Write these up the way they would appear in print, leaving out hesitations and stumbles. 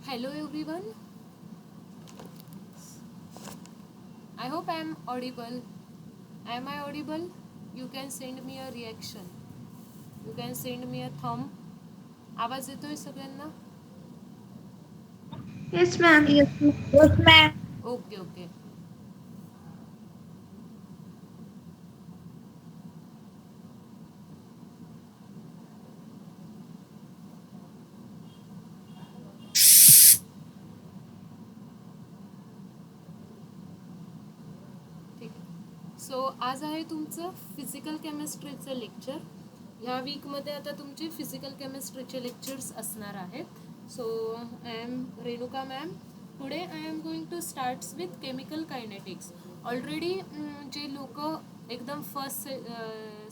Hello everyone. I hope I am audible. Am I audible? You can send me a reaction. You can send me a thumb. आवाज येतोय सगळ्यांना? Yes, ma'am. Yes, ma'am. Yes, ma'am. Okay okay. ठीक आहे. So आज आहे तुमचं physical केमिस्ट्रीचं lecture. ह्या वीकमध्ये आता तुमचे फिजिकल केमिस्ट्रीचे लेक्चर्स असणार आहेत. So I am Renuka ma'am. Today I am going to starts with chemical kinetics. Already जे लोक एकदम फर्स्ट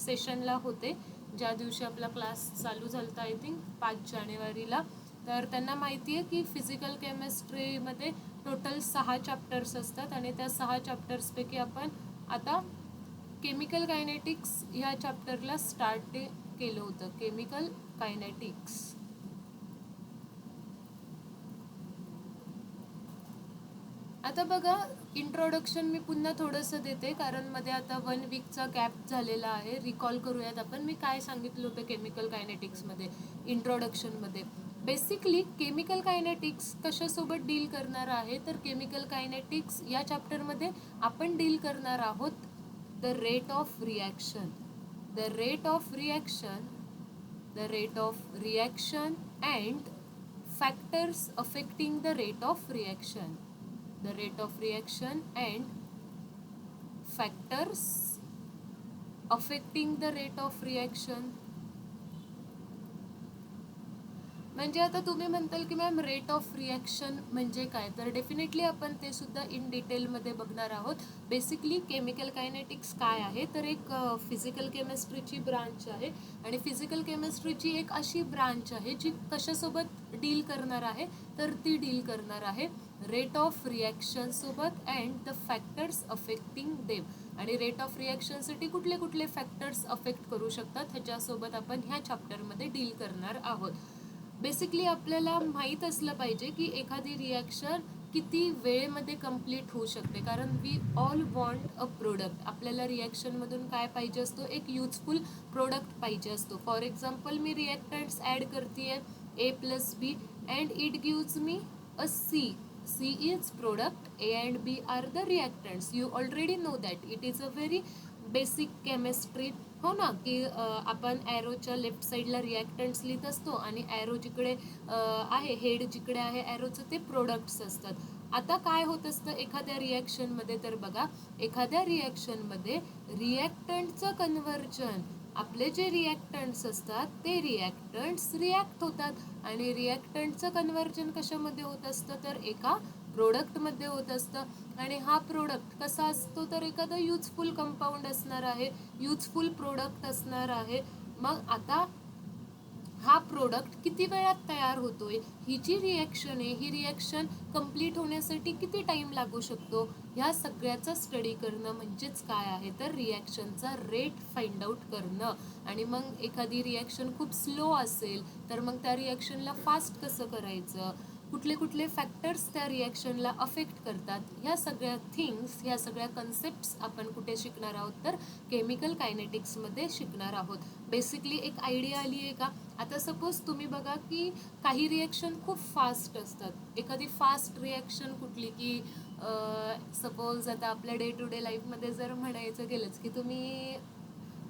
सेशनला होते, ज्या दिवशी आपला क्लास चालू झाला होता, आय थिंक 5 जानेवारीला, तर त्यांना माहिती आहे की फिजिकल केमिस्ट्रीमध्ये टोटल 6 चॅप्टर्स असतात आणि त्या 6 चॅप्टर्सपैकी आपण आता केमिकल कायनेटिक्स ह्या चॅप्टरला स्टार्ट केलं होतं. Chemical kinetics. आता बघा, इंट्रोडक्शन मी पुन्हा थोडंसं देते, कारण मध्ये आता 1 वीकचा गॅप झालेला आहे. रिकॉल करूयात आपण मी काय सांगितलं होतं केमिकल कायनेटिक्समध्ये इंट्रोडक्शनमध्ये. बेसिकली केमिकल कायनेटिक्स कशासोबत डील करणार आहे, तर केमिकल कायनेटिक्स या चॅप्टरमध्ये आपण डील करणार आहोत the rate of reaction. The rate of reaction, the rate of reaction and factors affecting the rate of reaction. The rate of reaction and factors affecting the rate of reaction. म्हणजे आता तुम्ही म्हणताल की ma'am rate of reaction म्हणजे काय, तर definitely आपण ते सुद्धा इन डिटेलमध्ये बघणार आहोत. बेसिकली केमिकल कायनेटिक्स काय आहे, तर एक फिजिकल केमिस्ट्रीची ब्रांच आहे आणि फिजिकल केमिस्ट्रीची एक अशी ब्रांच आहे जी कशासोबत डील करणार आहे, तर ती डील करणार आहे रेट ऑफ रिॲक्शन सोबत and the factors affecting them. आणि रेट ऑफ रिॲक्शनसाठी कुठले कुठले फॅक्टर्स अफेक्ट करू शकतात ह्याच्यासोबत आपण ह्या चॅप्टरमध्ये डील करणार आहोत. बेसिकली आपल्याला माहीत असलं पाहिजे की एखादी रिॲक्शन किती वेळेमध्ये कंप्लीट होऊ शकते, कारण we all want a product. आपल्याला रिॲक्शनमधून काय पाहिजे असतो, एक युजफुल प्रोडक्ट पाहिजे असतो. फॉर एक्झाम्पल मी रिॲक्टंट्स ॲड करते आहे A+B and it gives me a C. C is product, A and B are the reactants. You already know that. It is a very basic chemistry. हो ना, की आपण ॲरोच्या left साईडला रिॲक्टंट्स लिहित असतो आणि ॲरो जिकडे आहे, हेड जिकडे आहे ॲरोचं, ते प्रोडक्ट्स असतात. आता काय होत असतं एखाद्या रिॲक्शनमध्ये, तर बघा एखाद्या रिॲक्शनमध्ये रिॲक्टंटचं कन्व्हर्जन, आपले जे रिॲक्टंट्स असतात ते रिॲक्टंट्स रिॲक्ट होतात आणि रिॲक्टंटचं कन्व्हर्जन कशामध्ये होत असतं, तर एका प्रोडक्टमध्ये होत असतं. आणि हा प्रोडक्ट कसा असतो, तर एखादं युजफुल कंपाऊंड असणार आहे, युजफुल प्रोडक्ट असणार आहे. मग आता हा प्रोडक्ट किती वेळात तयार होतोय, ही जी रिॲक्शन आहे, ही रिॲक्शन कंप्लीट होण्यासाठी किती टाईम लागू शकतो, ह्या सगळ्याचा स्टडी करणं म्हणजेच काय आहे, तर रिॲक्शनचा रेट फाइंड आउट करणं. आणि मग एखादी रिॲक्शन खूप स्लो असेल तर मग त्या रिॲक्शनला फास्ट कसं करायचं, कुठले कुठले फॅक्टर्स त्या रिॲक्शनला अफेक्ट करतात, ह्या सगळ्या थिंग्स, ह्या सगळ्या कन्सेप्ट्स आपण कुठे शिकणार आहोत, तर केमिकल कायनेटिक्समध्ये शिकणार आहोत. बेसिकली एक आयडिया आली आहे का. आता सपोज तुम्ही बघा की काही रिॲक्शन खूप फास्ट असतात. एखादी फास्ट रिॲक्शन कुठली की सपोज आता आपल्या डे टू डे लाईफमध्ये जर म्हणायचं गेलंच की तुम्ही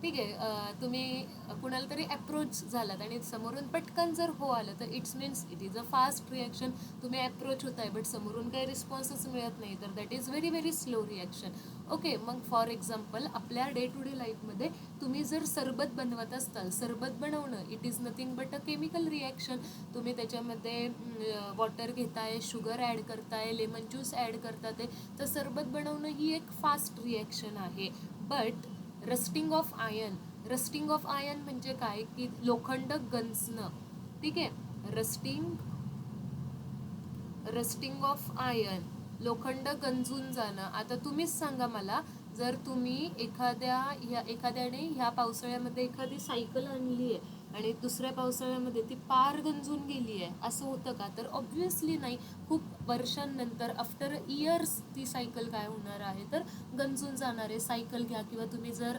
ठीक आहे, तुम्ही कुणाला तरी अप्रोच झालात आणि समोरून पटकन जर हो आलं तर it's means it is a fast reaction. तुम्ही अप्रोच होत आहे बट समोरून काही रिस्पॉन्सच मिळत नाही, तर that is very very slow reaction. Okay, मग फॉर एक्झाम्पल आपल्या डे टू डे लाईफमध्ये तुम्ही जर सरबत बनवत असताल, सरबत बनवणं it is nothing but a chemical reaction. तुम्ही त्याच्यामध्ये वॉटर घेताय, शुगर ॲड करताय, लेमन ज्यूस ॲड करतात, तर सरबत बनवणं ही एक फास्ट रिॲक्शन आहे. But rusting of iron, rusting of iron म्हणजे काय, की लोखंड गंजणं. ठीक आहे, रस्टिंग ऑफ आयर्न, लोखंड गंजून जाणं. आता तुम्हीच सांगा मला, जर तुम्ही एखाद्याने ह्या पावसाळ्यामध्ये एखादी सायकल आणली आहे आणि दुसऱ्या पावसाळ्यामध्ये ती पार गंजून गेली आहे, असं होतं का? तर ऑब्व्हियसली नाही. खूप वर्षांनंतर आफ्टर इयर्स ती सायकल काय होणार आहे तर गंजून जाणार आहे. सायकल घ्या किंवा तुम्ही जर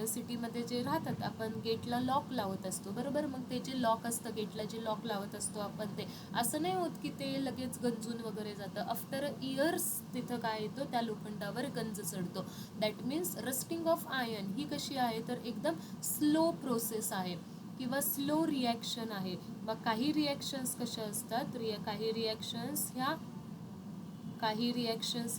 सिटीमध्ये जे राहतात, आपण गेटला लॉक लावत असतो बरोबर, मग ते जे लॉक असतं गेटला जे लॉक लावत असतो आपण, ते असं नाही होत की ते लगेच गंजून वगैरे जातं. आफ्टर इयर्स तिथं काय येतो, त्या लोखंडावर गंज चढतो. That means rusting of iron ही कशी आहे तर एकदम स्लो प्रोसेस आहे किंवा स्लो रिॲक्शन आहे. मग काही रिॲक्शन्स कशा असतात, काही रिॲक्शन्स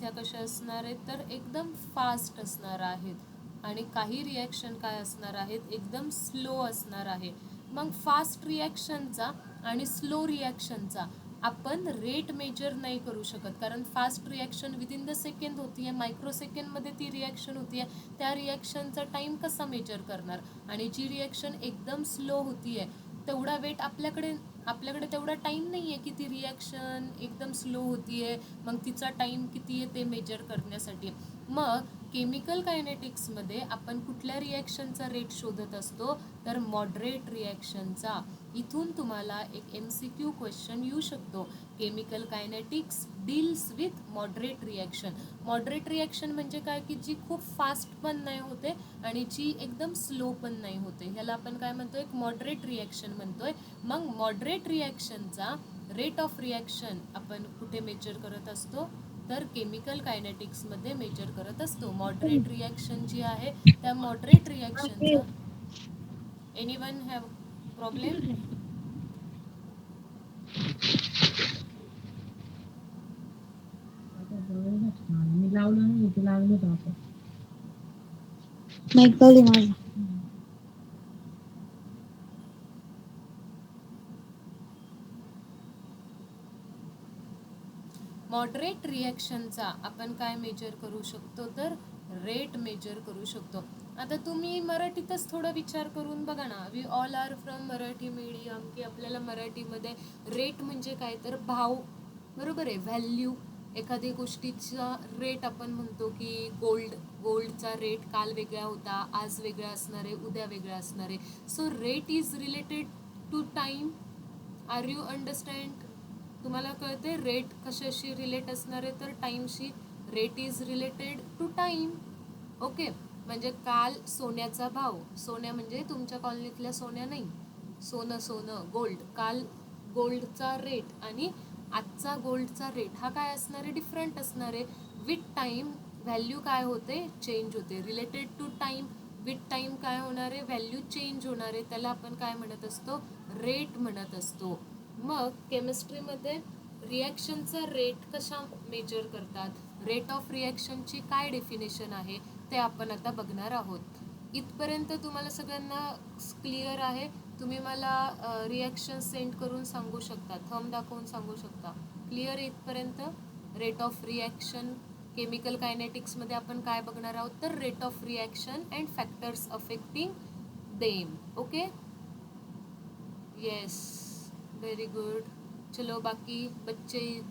ह्या कशा असणार आहेत तर एकदम फास्ट असणार आहेत आणि काही रिॲक्शन काय असणार आहेत, एकदम स्लो असणार आहे. मग फास्ट रिॲक्शनचा आणि स्लो रिॲक्शनचा आपण रेट मेजर नाही करू शकत, कारण fast reaction within the second होती आहे, मायक्रो सेकंडमध्ये ती रिॲक्शन होती आहे. त्या रिॲक्शनचा टाईम कसा मेजर करणार? आणि जी रिॲक्शन एकदम स्लो होती आहे तेवढा वेट आपल्याकडे तेवढा टाईम नाही आहे की ती रिॲक्शन एकदम स्लो होती आहे, मग तिचा टाईम किती आहे ते मेजर करण्यासाठी. मग केमिकल कायनेटिक्समध्ये आपण कुठल्या रिॲक्शनचा रेट शोधत असतो तर मॉडरेट रिॲक्शनचा. इथून तुम्हाला एक MCQ क्वेश्चन येऊ शकतो. Chemical kinetics deals with moderate reaction. Moderate reaction म्हणजे काय की जी खूप फास्ट पण नाही होते आणि जी एकदम स्लो पण नाही होते, ह्याला आपण काय म्हणतोय, एक मॉडरेट रिॲक्शन म्हणतोय. मग मॉडरेट रिॲक्शनचा रेट ऑफ रिॲक्शन आपण कुठे मेजर करत असतो तर केमिकल कायनेटिक्समध्ये मेजर करत असतो. मॉडरेट रिॲक्शन जी आहे त्या मॉडरेट रिॲक्शनचा, एनीवन हॅव प्रॉब्लेम? मी लावलं नाही, ते लागलं होतं आपण. माईक चालू आहे माझा. मॉडरेट रिॲक्शनचा आपण काय मेजर करू शकतो तर रेट मेजर करू शकतो. आता तुम्ही मराठीतच थोडा विचार करून बघा ना, we all are from Marathi medium, की आपल्याला मराठीमध्ये रेट म्हणजे काय तर भाव, बरोबर आहे, व्हॅल्यू. एखादी गोष्टीचा रेट आपण म्हणतो की गोल्डचा रेट काल वेगळा होता, आज वेगळा असणार आहे, उद्या वेगळा असणार आहे. So rate is related to time. Are you understand? तुम्हाला कळते रेट कशाशी रिलेट असणार आहे तर टाईमशी. Rate is related to time. Okay. म्हणजे काल सोन्याचा भाव, सोन्या म्हणजे तुमच्या कॉलनीतल्या सोन्या नाही, सोनं गोल्ड, काल गोल्डचा रेट आणि आजचा गोल्डचा रेट हा काय असणार आहे, डिफरंट असणार आहे. विथ टाईम व्हॅल्यू काय होते, चेंज होते. Related to time, with time काय होणार आहे, व्हॅल्यू चेंज होणार आहे. त्याला आपण काय म्हणत असतो, रेट म्हणत असतो. मग केमिस्ट्रीमध्ये रिॲक्शनचा रेट कशा मेजर करतात, रेट ऑफ रिॲक्शनची काय डेफिनेशन आहे ते आपण आता बघणार आहोत. इथपर्यंत तुम्हाला सगळ्यांना क्लिअर आहे? तुम्ही मला रिॲक्शन सेंड करून सांगू शकता, थंब दाखवून सांगू शकता. क्लिअर आहे इथपर्यंत? रेट ऑफ रिॲक्शन केमिकल कायनेटिक्समध्ये आपण काय बघणार आहोत तर rate of reaction and factors affecting them. Okay, yes, very good. चलो बाकी बच्चे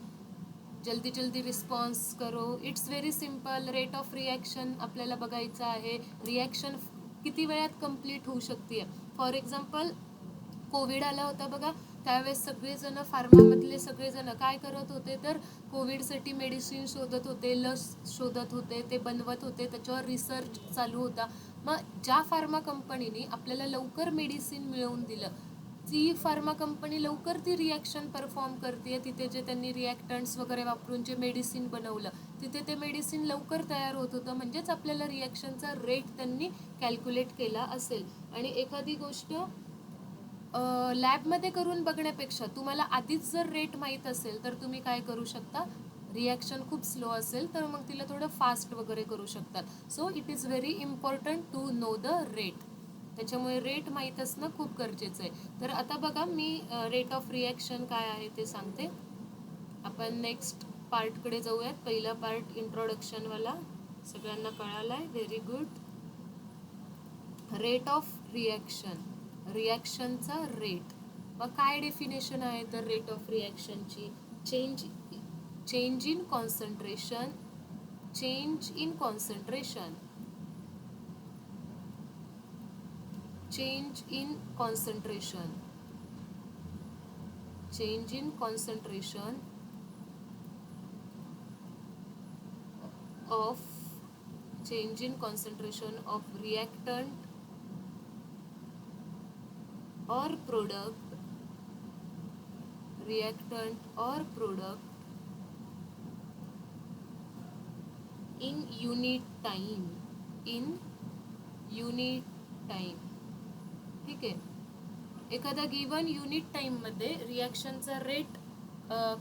जल्दी जल्दी रिस्पॉन्स करो. It's very simple. Rate of reaction आपल्याला बघायचं आहे. रिॲक्शन किती वेळात कंप्लीट होऊ शकते. फॉर एक्झाम्पल कोविड आला होता बघा, त्यावेळेस सगळेजण फार्मामधले सगळेजण काय करत होते तर कोविडसाठी मेडिसिन शोधत होते, लस शोधत होते, ते बनवत होते, त्याच्यावर रिसर्च चालू होता. मग ज्या फार्मा कंपनीने आपल्याला लवकर मेडिसिन मिळवून दिलं, ती फार्मा कंपनी लवकर ती रिॲक्शन परफॉर्म करते. तिथे जे त्यांनी रिॲक्टंट्स वगैरे वापरून जे मेडिसिन बनवलं, तिथे ते मेडिसिन लवकर तयार होत होतं. म्हणजेच आपल्याला रिॲक्शनचा रेट त्यांनी कॅल्क्युलेट केला असेल. आणि एखादी गोष्ट लॅबमध्ये करून बघण्यापेक्षा तुम्हाला आधीच जर रेट माहीत असेल तर तुम्ही काय करू शकता, रिॲक्शन खूप स्लो असेल तर मग तिला थोडं फास्ट वगैरे करू शकतात. So it is very important to know the rate. त्याच्यामुळे रेट माहीत असणं खूप गरजेचं आहे. तर आता बघा मी रेट ऑफ रिॲक्शन काय आहे ते सांगते. आपण नेक्स्ट पार्टकडे जाऊयात. पहिला पार्ट इंट्रोडक्शनवाला सगळ्यांना कळाला आहे, very good. Rate of reaction, रिॲक्शनचा रेट. मग काय डेफिनेशन आहे तर रेट ऑफ रिॲक्शनची, change in concentration change in concentration, change in concentration, change in concentration of, change in concentration of reactant or product, reactant or product in unit time, in unit time. ठीक आहे. एखादा given unit टाईममध्ये रिॲक्शनचा rate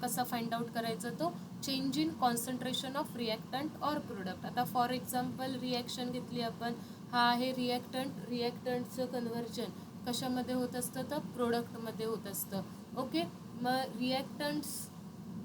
कसा find out करायचा, तो change in concentration of reactant or product. आता for example reaction घेतली आपण, हा आहे रिॲक्टंट, रिॲक्टंटचं कन्व्हर्जन कशामध्ये होत असतं तर प्रोडक्टमध्ये होत असतं. ओके, मग रिॲक्टंट्स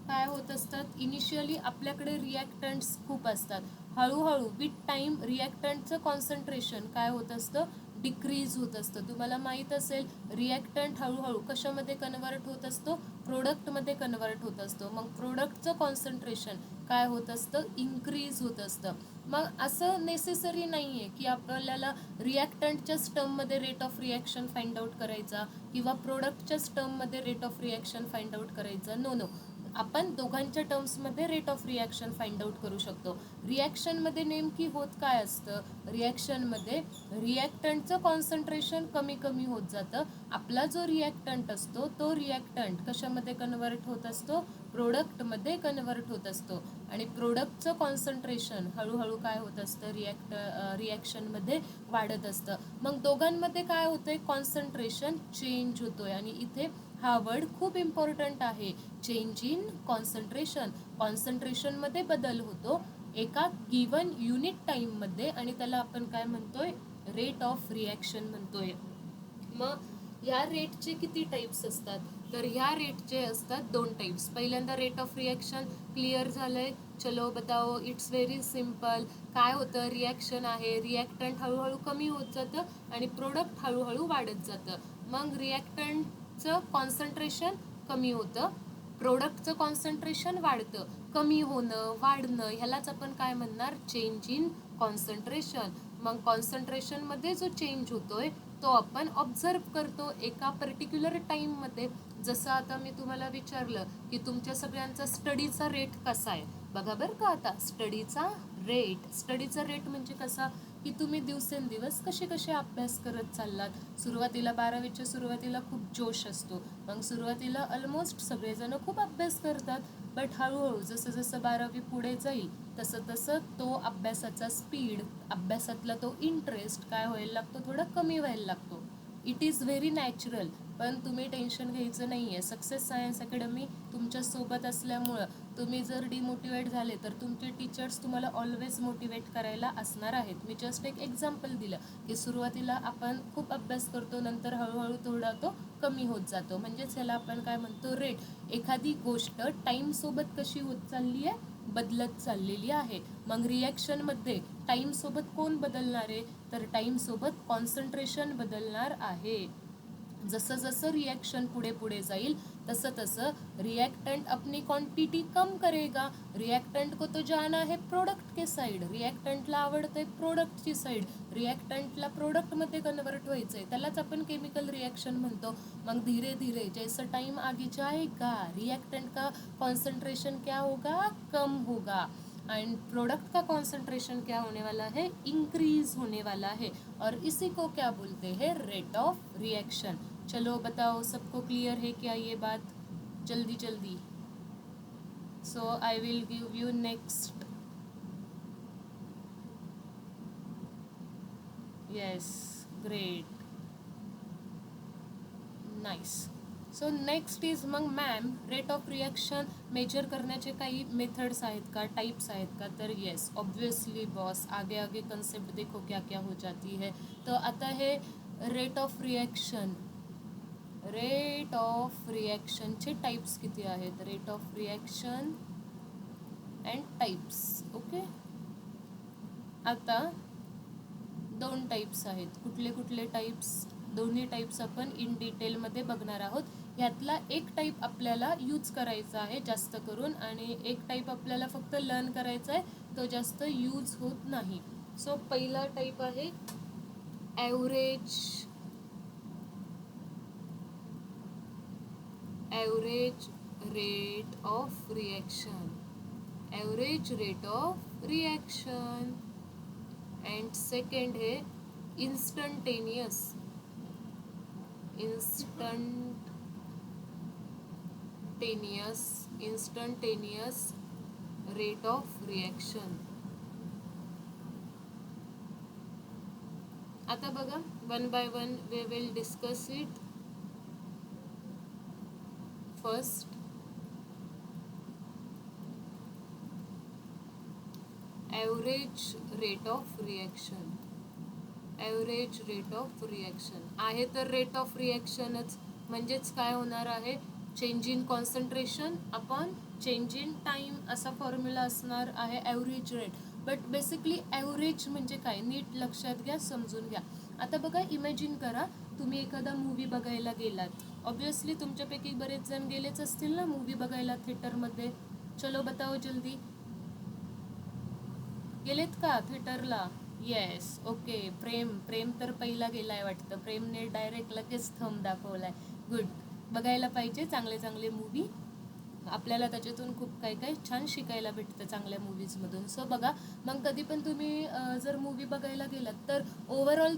काय होत असतात, इनिशियली आपल्याकडे रिॲक्टंट्स खूप असतात, हळूहळू विथ टाईम रिॲक्टंटचं कॉन्सन्ट्रेशन काय होत असतं, डिक्रीज होत असतं. तुम्हाला माहीत असेल रिॲक्टंट हळूहळू कशामध्ये कन्वर्ट होत असतो, प्रोडक्टमध्ये कन्वर्ट होत असतो. मग प्रोडक्टचं कॉन्सन्ट्रेशन काय होत असतं, इन्क्रीज होत असतं. मग असं नेसेसरी नाही आहे की आपल्याला रिॲक्टंटच्याच टर्ममध्ये rate of reaction find out करायचा किंवा प्रोडक्टच्याच टर्ममध्ये rate of reaction find out करायचं. नो, आपण दोघांच्या टर्म्समध्ये rate of reaction find out करू शकतो. रिॲक्शनमध्ये नेमकी होत काय असतं, रिॲक्शनमध्ये रिॲक्टंटचं कॉन्सन्ट्रेशन कमी कमी होत जातं. आपला जो रिॲक्टंट असतो तो रिॲक्टंट कशामध्ये कन्वर्ट होत असतो, प्रोडक्टमध्ये कन्वर्ट होत असतो. आणि प्रोडक्टचं कॉन्सन्ट्रेशन हळूहळू काय होत असतं, रिॲक्शनमध्ये वाढत असतं. मग दोघांमध्ये काय होतंय, कॉन्सन्ट्रेशन चेंज होतोय. आणि इथे हा वर्ड खूप इम्पॉर्टंट आहे, चेंज इन कॉन्सन्ट्रेशन. कॉन्सन्ट्रेशनमध्ये बदल होतो एका गिवन युनिट टाईममध्ये आणि त्याला आपण काय म्हणतोय, रेट ऑफ रिॲक्शन म्हणतोय. मग ह्या रेटचे किती टाईप्स असतात, तर ह्या रेटचे असतात 2 टाईप्स. पहिल्यांदा रेट ऑफ रिॲक्शन क्लिअर झालंय, चलो बताओ, इट्स व्हेरी सिम्पल. काय होतं, रिॲक्शन आहे, रिॲक्टंट हळूहळू कमी होत जातं आणि प्रोडक्ट हळूहळू वाढत जातं. मग रिॲक्टंटचं कॉन्सन्ट्रेशन कमी होतं, प्रोडक्टचं कॉन्सन्ट्रेशन वाढतं. कमी होणं, वाढणं ह्यालाच आपण काय म्हणणार, चेंज इन कॉन्सन्ट्रेशन. मग कॉन्सन्ट्रेशनमध्ये जो चेंज होतोय तो आपण ऑब्झर्व करतो एका पर्टिक्युलर टाईममध्ये. जसं आता मी तुम्हाला विचारलं की तुमच्या सगळ्यांचा स्टडीचा रेट कसा आहे, बघा बरं का. आता स्टडीचा रेट म्हणजे कसा, की तुम्ही दिवसेंदिवस कसे अभ्यास करत चाललात. सुरुवातीला 12वीच्या सुरुवातीला खूप जोश असतो, मग सुरुवातीला ऑलमोस्ट सगळेजण खूप अभ्यास करतात. बट हळूहळू जसं 12वी पुढे जाईल तसं तो अभ्यासाचा स्पीड, अभ्यासातला तो इंटरेस्ट काय व्हायला लागतो, थोडा कमी व्हायला लागतो. It is very natural. पण तुम्ही टेन्शन घ्यायचं नाही आहे. सक्सेस सायन्स अकॅडमी तुमच्यासोबत असल्यामुळं तुम्ही जर डिमोटिवेट झाले तर तुमचे टीचर्स तुम्हाला ऑलवेज मोटिवेट करायला असणार आहेत. मी जस्ट एक एक्झाम्पल दिलं की सुरुवातीला आपण खूप अभ्यास करतो, नंतर हळूहळू थोडा तो कमी होत जातो. म्हणजेच ह्याला आपण काय म्हणतो, रेट. एखादी गोष्ट टाईमसोबत कशी होत चालली आहे, बदलत चाललेली आहे. मग रिॲक्शनमध्ये टाईमसोबत कोण बदलणार आहे, तर टाईमसोबत कॉन्सन्ट्रेशन बदलणार आहे. जसं रिएक्शन पुढे जाईल तसं रिएक्टेंट अपनी क्वांटिटी कम करेगा. रिएक्टेंट को तो जाना है प्रोडक्ट के साइड, रिएक्टेंटला आवडतंय प्रोडक्टची साइड, रिएक्टेंटला प्रोडक्टमध्ये कन्वर्ट व्हायचंय, त्यालाच आपण केमिकल रिएक्शन म्हणतो. मग धीरे धीरे जैसा टाइम आगे जाएगा रिएक्टेंट का कॉन्सेंट्रेशन क्या होगा, कम होगा, एंड प्रोडक्ट का कॉन्सेंट्रेशन क्या होने वाला है, इंक्रीज होने वाला है. और इसी को क्या बोलते हैं, रेट ऑफ रिएक्शन. चलो बताओ, सबको क्लियर है क्या ये बात, जल्दी जल्दी. So I will give you next. Yes, great, nice. So next is, मग ma'am rate of reaction measure करण्याचे काही मेथड्स आहेत का, टाइप्स आहेत का, तर येस ऑब्वियसली बॉस, आगे आगे कंसेप्ट देखो क्या क्या हो जाती है. तो आता हे रेट ऑफ रिॲक्शनचे टाइप्स किती आहेत, rate of reaction and types. Okay, आता 2 टाइप्स आहेत. कुठले कुठले टाइप्स, दोन्ही टाइप्स आपण इन डिटेलमध्ये बघणार आहोत. ह्यातला एक टाईप आपल्याला यूज करायचा आहे जास्त करून, आणि एक टाईप आपल्याला फक्त लर्न करायचा आहे. तो जास्त यूज होत नाही. सो पहिला टाईप आहे average rate of reaction. Average rate of reaction. And second है इंस्टंटेनियस रेट ऑफ रिॲक्शन. आता बघा, one by one we will discuss it. First, average rate of reaction. Average rate of reaction आहे तर rate of रिॲक्शनच, म्हणजेच काय होणार आहे, change in concentration upon change in time असा फॉर्म्युला असणार आहे average rate. But basically average म्हणजे काय, नीट लक्षात घ्या, समजून घ्या. आता बघा, इमॅजिन करा तुम्ही एखादा मूवी बघायला गेलात. ऑब्विसली तुमच्यापैकी बरेच जण गेलेच असतील ना मूवी बघायला थिएटरमध्ये. चलो बताओ जल्दी, गेलेत का थिएटरला? Yes, okay. प्रेम तर पहिला गेलाय वाटतं. प्रेमने डायरेक्ट लगेच थंब दाखवलाय. गुड. बघायला पाहिजे चांगले मूवी. आपल्याला त्याच्यातून खूप काही छान शिकायला भेटतं चांगल्या मूवीजमधून. सो बघा, मग कधी पण तुम्ही जर मूवी बघायला गेलात तर ओव्हरऑल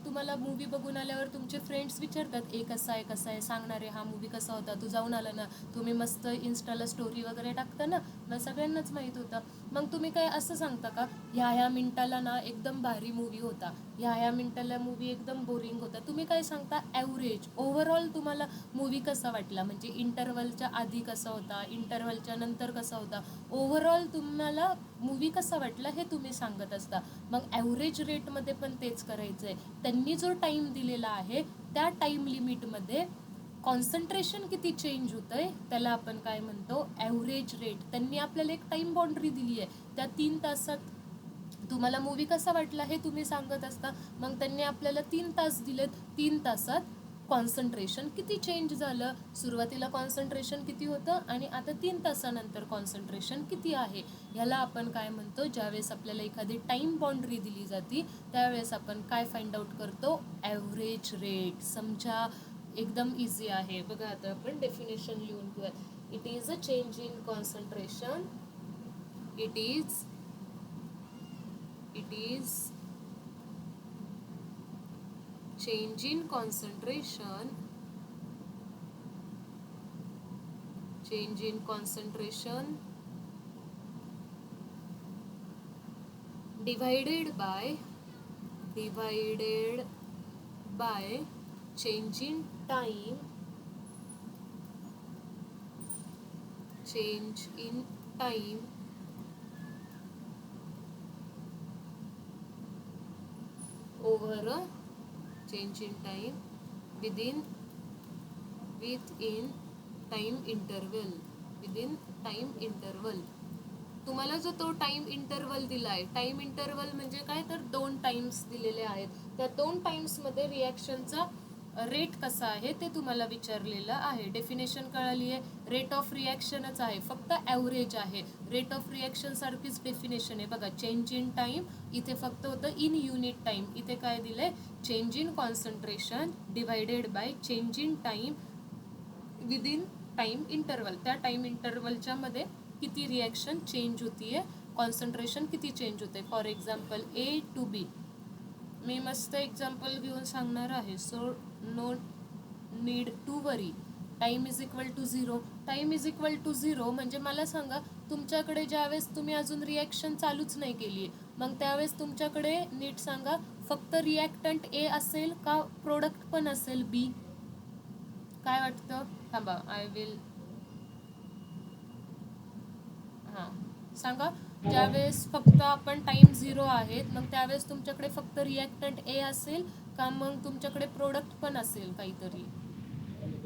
तुम्हाला मूवी बघून आल्यावर तुमचे फ्रेंड्स विचारतात, कसा आहे सांगणार आहे, हा मूवी कसा होता, तू जाऊन आला ना, तुम्ही मस्त इन्स्टाला स्टोरी वगैरे टाकता ना, मग सगळ्यांनाच माहीत होतं. मग तुम्ही काय असं सांगता का, ह्या मिनिटाला ना एकदम भारी मूवी होता, ह्या मिनिटाला मूवी एकदम बोरिंग होता? तुम्ही काय सांगता, ॲव्हरेज. ओव्हरऑल तुम्हाला मूवी कसा वाटला, म्हणजे इंटरवलच्या आधी कसा होता, इंटरवलच्या नंतर कसा होता, ओव्हरऑल तुम्हाला मूवी कसा वाटला हे तुम्ही सांगत असता. मग ॲव्हरेज रेटमध्ये पण तेच करायचं आहे. त्यांनी जो टाईम दिलेला आहे त्या टाईम लिमिटमध्ये कॉन्सन्ट्रेशन किती चेंज होतंय त्याला आपण काय म्हणतो, ॲव्हरेज रेट. त्यांनी आपल्याला एक टाईम बाउंड्री दिली आहे, त्या 3 तासात तुम्हाला मूवी कसा वाटला हे तुम्ही सांगत असता. मग त्यांनी आपल्याला 3 तास दिलेत, 3 तासात कॉन्सन्ट्रेशन किती चेंज झालं, सुरुवातीला कॉन्सन्ट्रेशन किती होतं आणि आता 3 तासानंतर कॉन्सन्ट्रेशन किती आहे, ह्याला आपण काय म्हणतो. ज्यावेळेस आपल्याला एखादी टाईम बाउंड्री दिली जाते त्यावेळेस आपण काय फाइंड आउट करतो, ॲव्हरेज रेट. समजा, एकदम इझी आहे. बघा, आता आपण डेफिनेशन लिहून घेऊया. It is a change in concentration. It is change in concentration divided by change in time over a change in time within time interval. तुम्हाला जो तो टाइम इंटरवल दिलाय, टाइम इंटरवल म्हणजे काय, तर 2 टाइम्स दिलेले आहेत. त्या 2 टाइम्समध्ये रिॲक्शनचा रेट कसा आहे ते तुम्हाला विचारलेलं आहे. डेफिनेशन कळाली आहे, रेट ऑफ रिॲक्शनच आहे, फक्त ॲव्हरेज आहे. रेट ऑफ रिॲक्शन सारखीच डेफिनेशन आहे. बघा, चेंज इन टाईम इथे फक्त होतं इन युनिट टाईम, इथे काय दिलंय, change in concentration divided by change in time within time interval. त्या टाईम इंटरवलच्या मध्ये किती रिॲक्शन चेंज होतीये, कॉन्सन्ट्रेशन किती चेंज होते. For example A to B, मी मस्त एक्झाम्पल घेऊन सांगणार आहे. So no need to worry. Time is equal to 0. Time is equal to 0 म्हणजे मला सांगा, तुमच्याकडे ज्यावेळेस तुम्ही अजून रिॲक्शन चालूच नाही केली आहे, मग त्यावेळेस तुमच्याकडे नीट सांगा, फक्त रिॲक्टंट A असेल का प्रोडक्ट पण असेल B? काय वाटतं? थांबा, आय विल सांगा. ज्यावेळेस फक्त आपण टाइम 0 आहे, मग त्यावेळेस तुमच्याकडे फक्त रिॲक्टंट A असेल का मग तुमच्याकडे प्रोडक्ट पण असेल काहीतरी?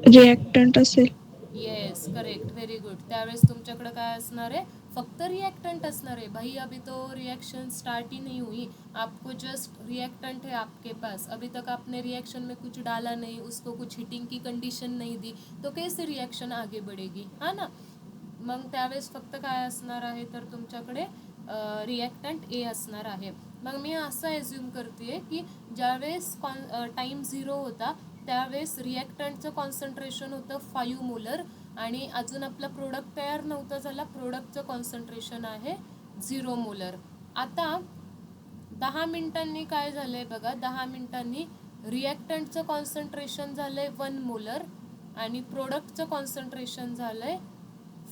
रिएक्टंट असेल. Yes, correct, very good. त्यावेळेस तुमच्याकडे काय असणार आहे, फक्त रिएक्टेंट असणार है. भाई अभी तो रिएक्शन स्टार्ट ही नहीं हुई, आपको जस्ट रिएक्टेंट है आपके पास, अभी तक आपने रिएक्शन में कुछ डाला नहीं, उसको कुछ हिटिंग की कंडीशन नहीं दी, तो कैसे रिएक्शन आगे बढ़ेगी, हा ना. मग त्यावेळेस फक्त काय असणार आहे तर तुमच्याकडे रिॲक्टंट ए असणार आहे. मग मी असं ॲज्युम करते की ज्यावेळेस टाईम 0 होता त्यावेळेस रिॲक्टंटचं कॉन्सन्ट्रेशन होतं 5 मोलर आणि अजून आपला प्रोडक्ट तयार नव्हता झाला, प्रोडक्टचं कॉन्सन्ट्रेशन आहे 0 मोलर. आता 10 मिनिटांनी काय झालंय बघा, 10 मिनिटांनी रिॲक्टंटचं कॉन्सन्ट्रेशन झालंय 1 मोलर आणि प्रोडक्टचं कॉन्सन्ट्रेशन झालंय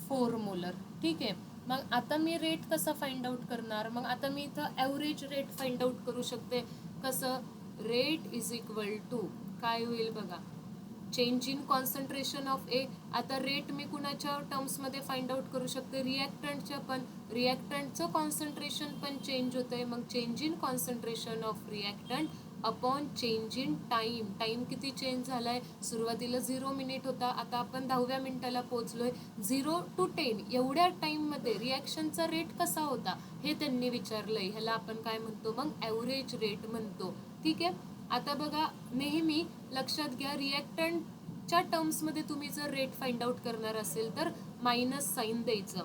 4 मोलर. ठीक आहे. मग आता मी रेट कसा फाइंड आउट करणार? मग आता मी इथं ॲव्हरेज रेट फाइंड आउट करू शकते. कसं? रेट इज इक्वल टू काय होईल बघा, चेंज इन कॉन्सन्ट्रेशन ऑफ ए. आता रेट मी कुणाच्या टर्म्समध्ये फाइंड आउट करू शकते? रिॲक्टंटच्या. पण रिॲक्टंटचं कॉन्सन्ट्रेशन पण चेंज होतंय, मग change in concentration of reactant upon change in time. Time किती चेंज झालाय? सुरुवातीला 0 मिनिट होता, आता आपण 10व्या मिनिटाला पोहोचलोय. 0 to 10 एवढ्या टाईममध्ये रिॲक्शनचा रेट कसा होता हे त्यांनी विचारलंय. ह्याला आपण काय म्हणतो? मग ॲव्हरेज रेट म्हणतो. ठीक आहे. आता बघा, नेहमी लक्षात घ्या, रिॲक्टंटच्या टर्म्समध्ये तुम्ही जर रेट फाइंड आउट करणार असेल तर मायनस साईन द्यायचं.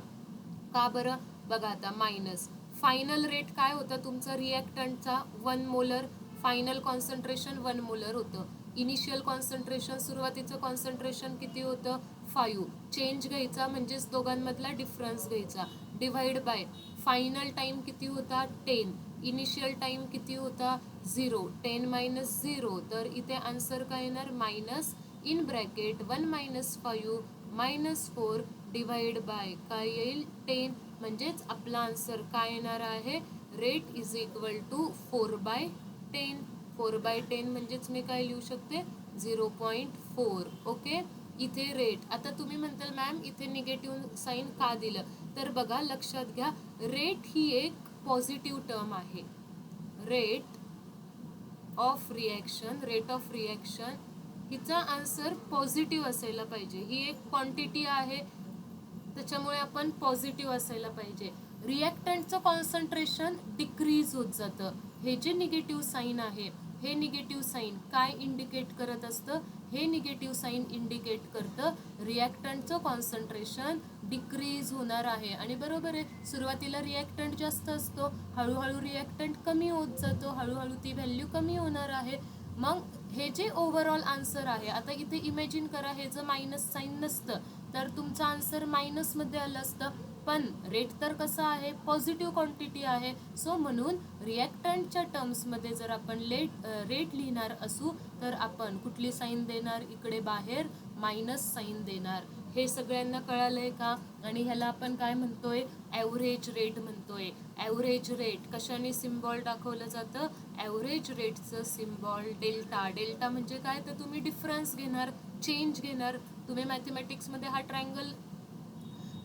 का बरं? बघा आता मायनस. फायनल रेट काय होता तुमचा रिॲक्टंटचा? 1 मोलर. फायनल कॉन्सन्ट्रेशन 1 मोलर होतं. इनिशियल कॉन्सन्ट्रेशन, सुरुवातीचं कॉन्सन्ट्रेशन किती होतं? 5. चेंज घ्यायचा म्हणजेच दोघांमधला डिफरन्स घ्यायचा. डिवाइड बाय फायनल टाइम किती होता? 10. इनिशियल टाइम किती होता? 0. 10 मायनस 0, तर इथे आन्सर काय येणार? Minus in bracket 1 minus 5 minus 4 divide by काय येईल? 10. म्हणजेच आपला आन्सर काय येणार आहे? Rate is equal to 4/10. 4/10 म्हणजेच मी काय लिहू शकते? 0.4. ओके. इथे रेट. आता तुम्ही म्हणताल मॅम इथे निगेटिव्ह साईन का दिलं? तर बघा, लक्षात घ्या, रेट ही एक पॉझिटिव्ह टर्म आहे. रेट ऑफ रिॲक्शन हिचा आन्सर पॉझिटिव्ह असायला पाहिजे. ही एक क्वांटिटी आहे, त्याच्यामुळे आपण पॉझिटिव्ह असायला पाहिजे. रिॲक्टंटचं कॉन्सन्ट्रेशन डिक्रीज होत जातं. हे जे निगेटिव्ह साईन आहे, हे निगेटिव्ह साईन काय इंडिकेट करत असतं? हे निगेटिव्ह साईन इंडिकेट करतं रिॲक्टंटचं कॉन्सन्ट्रेशन डिक्रीज होणार आहे. आणि बरोबर आहे, सुरुवातीला रिॲक्टंट जास्त असतो, हळूहळू रिॲक्टंट कमी होत जातो, हळूहळू ती व्हॅल्यू कमी होणार आहे. मग हे जे ओव्हरऑल आन्सर आहे, आता इथे इमॅजिन करा, हे जर मायनस साईन नसतं तर तुमचं आन्सर मायनसमध्ये आलं असतं. पण रेट तर कसं आहे? पॉझिटिव्ह क्वांटिटी आहे. सो म्हणून रिॲक्टंटच्या टर्म्समध्ये जर आपण रेट लिहिणार असू तर आपण कुठली साईन देणार? इकडे बाहेर मायनस साईन देणार. हे सगळ्यांना कळालंय का? आणि ह्याला आपण काय म्हणतोय? ॲव्हरेज रेट म्हणतोय. ॲव्हरेज रेट कशाने सिम्बॉल दाखवलं जातं? ॲव्हरेज रेटचं सिम्बॉल डेल्टा. डेल्टा म्हणजे काय? तर तुम्ही डिफरन्स घेणार, चेंज घेणार. तुम्ही मॅथमॅटिक्समध्ये हा ट्रायंगल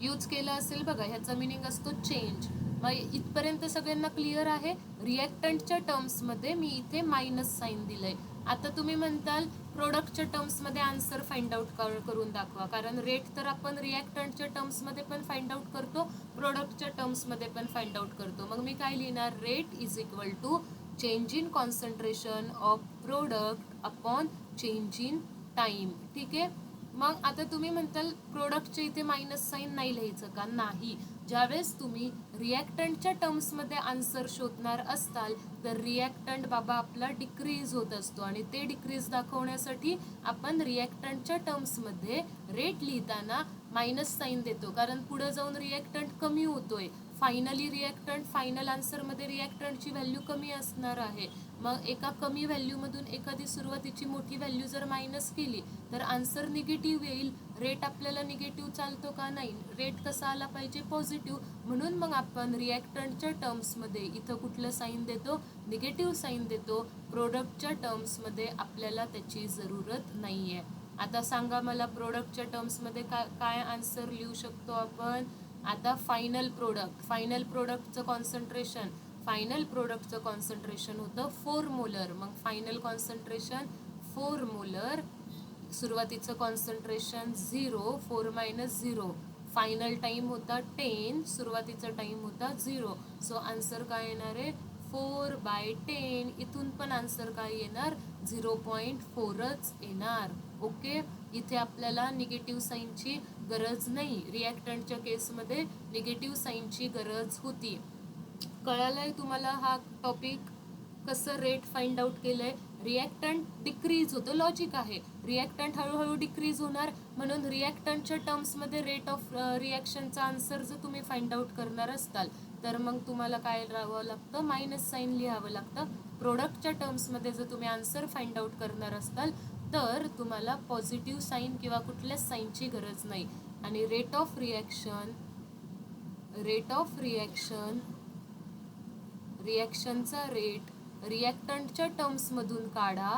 यूज केला असेल बघा, ह्याचा मिनिंग असतो चेंज. मग इथपर्यंत सगळ्यांना क्लिअर आहे? रिॲक्टंटच्या टर्म्समध्ये मी इथे मायनस साईन दिलंय. आता तुम्ही म्हणताल प्रोडक्टच्या टर्म्समध्ये आन्सर फाइंड आउट करून दाखवा, कारण रेट तर आपण रिॲक्टंटच्या टर्म्समध्ये पण फाइंड आउट करतो, प्रोडक्टच्या टर्म्समध्ये पण फाइंड आउट करतो. मग मी काय लिहिणार? Rate is equal to change in concentration of product upon change in time. ठीक आहे. मग आता तुम्ही म्हणताल प्रोडक्टच्या इथे मायनस साईन नाही लिहायचं का? नाही. ज्यावेळेस तुम्ही रिॲक्टंटच्या टर्म्समध्ये आन्सर शोधणार असताल तर रिॲक्टंट बाबा आपला डिक्रीज होत असतो आणि ते डिक्रीज दाखवण्यासाठी आपण रिॲक्टंटच्या टर्म्समध्ये रेट लिहिताना मायनस साईन देतो, कारण पुढे जाऊन रिॲक्टंट कमी होतोय. फायनली रिॲक्टंट, फायनल आन्सरमध्ये रिॲक्टंटची व्हॅल्यू कमी असणार आहे. मग एका कमी व्हॅल्यूमधून एखादी सुरुवातीची मोठी व्हॅल्यू जर मायनस केली तर आन्सर निगेटिव्ह येईल. रेट आपल्याला निगेटिव्ह चालतो का? नाही. रेट कसा आला पाहिजे? पॉझिटिव्ह. म्हणून मग आपण रिॲक्टंटच्या टर्म्समध्ये इथं कुठलं साईन देतो? निगेटिव्ह साईन देतो. प्रोडक्टच्या टर्म्समध्ये आपल्याला त्याची जरूरत नाही आहे. आता सांगा मला, प्रोडक्टच्या टर्म्समध्ये काय आन्सर लिहू शकतो आपण? आता फायनल प्रोडक्टचं कॉन्सन्ट्रेशन होतं 4 मोलर. मग फायनल कॉन्सन्ट्रेशन 4 मोलर, सुरुवातीचं कॉन्सन्ट्रेशन 0, 4 मायनस 0. फायनल टाइम होता 10, सुरुवातीचा टाइम होता 0. सो आन्सर काय येणार आहे? 4/10. इथून पण आन्सर काय येणार? 0.4च येणार. ओके. इथे आपल्याला निगेटिव्ह साईनची गरज नाही. रिॲक्टंटच्या केसमध्ये निगेटिव्ह साईनची गरज होती. कळालंय तुम्हाला हा टॉपिक? कसं रेट फाइंड आउट केलंय? रिॲक्टंट डिक्रीज होतं, लॉजिक आहे. रिॲक्टंट हळूहळू डिक्रीज होणार, म्हणून रिॲक्टंटच्या टर्म्समध्ये रेट ऑफ रिॲक्शनचा आन्सर जर तुम्ही फाइंड आउट करणार असताल तर मग तुम्हाला काय राहावं लागतं, मायनस साईन लिहावं लागतं. प्रोडक्टच्या टर्म्समध्ये जर तुम्ही आन्सर फाइंड आउट करणार असताल तर तुम्हाला पॉझिटिव्ह साईन किंवा कुठल्याच साईनची गरज नाही. आणि रेट ऑफ रिॲक्शन रिॲक्शनचा रेट रिॲक्टंटच्या टर्म्समधून काढा,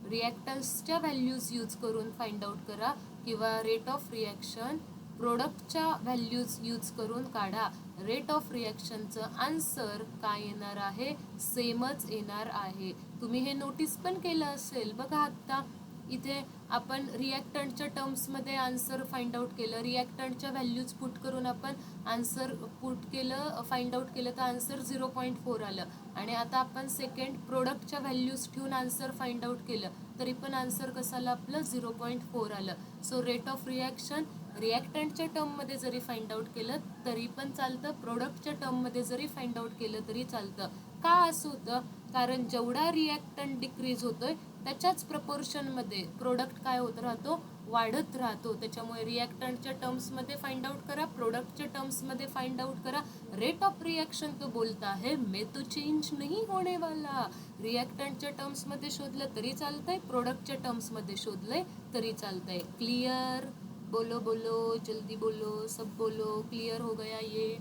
रिॲक्टन्सच्या व्हॅल्यूज यूज करून फाइंड आउट करा, किंवा रेट ऑफ रिॲक्शन प्रोडक्टच्या व्हॅल्यूज यूज करून काढा. रेट ऑफ रिॲक्शनचं आन्सर काय येणार आहे, सेमच येणार आहे. तुम्ही हे नोटीस पण केलं असेल बघा. आत्ता इथे आपण रिॲक्टंटच्या टर्म्समध्ये आन्सर फाइंड आउट केलं, रिॲक्टंटच्या व्हॅल्यूज पुट करून आपण आन्सर पुट केलं, फाइंड आउट केलं, तर आन्सर 0.4 आलं. आणि आता आपण सेकंड प्रोडक्टच्या व्हॅल्यूज ठेवून आन्सर फाइंड आउट केलं तरी पण आन्सर कसं आलं आपलं, 0.4 आलं. सो रेट ऑफ रिॲक्शन रिॲक्टंटच्या टर्ममध्ये जरी फाइंड आउट केलं तरी पण चालतं, प्रोडक्टच्या टर्ममध्ये जरी फाइंड आउट केलं तरी चालतं. का असं होतं? कारण जेवढा रिॲक्टंट डिक्रीज होतोय त्याच्याच प्रपोर्शनमध्ये प्रोडक्ट काय होत राहतो, वाढत राहतो. त्याच्यामुळे रिॲक्टंटच्या टर्म्समध्ये फाइंड आउट करा, प्रोडक्टच्या टर्म्समध्ये फाइंड आउट करा. रेट ऑफ रिॲक्शन तो बोलता है मैं तो चेंज नहीं होने वाला. रिॲक्टंटच्या टर्म्समध्ये शोधलं तरी चालतंय, प्रोडक्टच्या टर्म्समध्ये शोधलंय तरी चालतंय. क्लियर? बोलो बोलो, जल्दी बोलो, सब बोलो. क्लियर हो गया ये?